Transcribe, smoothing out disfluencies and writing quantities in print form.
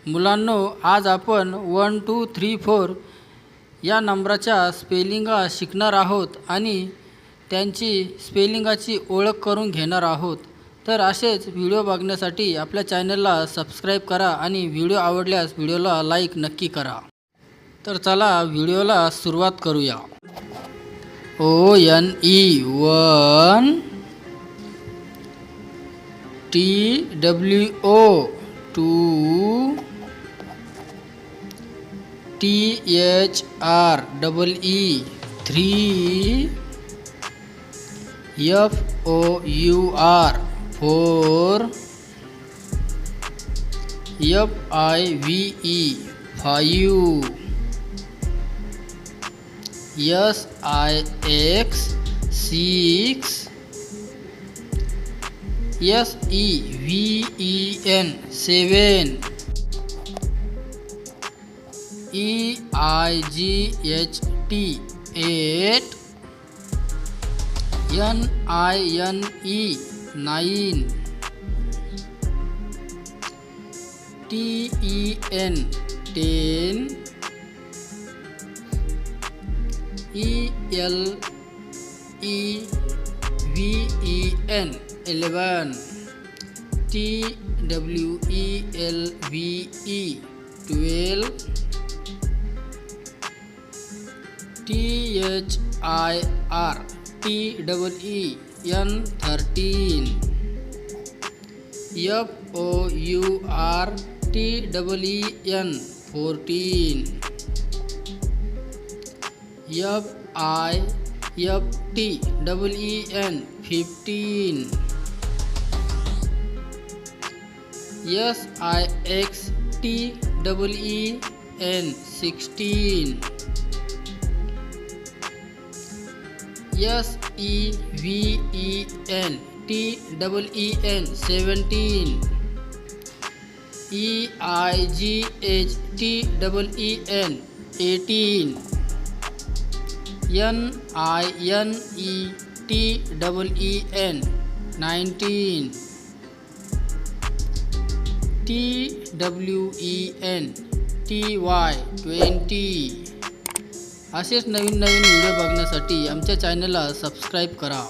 मुलांनो, आज आपण 1 2 3 4 या नंबराच्या स्पेलिंगा शिकणार आहोत आणि त्यांची स्पेलिंगाची ओळख करून घेणार आहोत। तर असेच व्हिडिओ बघण्यासाठी आपल्या चॅनलला सबस्क्राइब करा आणि व्हिडिओ आवडल्यास व्हिडिओला लाईक नक्की करा। तर चला व्हिडिओला सुरुवात करूया। ONE 1 TWO 2 THREE 3 FOUR 4 FIVE 5 SIX 6 SEVEN 7 EIGHT 8 NINE 9 TEN 10 ELEVEN 11 TWELVE 12 THIRTEEN 13 FOURTEEN 14 FIFTEEN 15 SIXTEEN 16 SEVENTEEN 17 EIGHTEEN 18 NINETEEN 19 TWENTY 20 असेच नवीन व्हिडिओ बघण्यासाठी आमच्या चॅनलला सबस्क्राइब करा।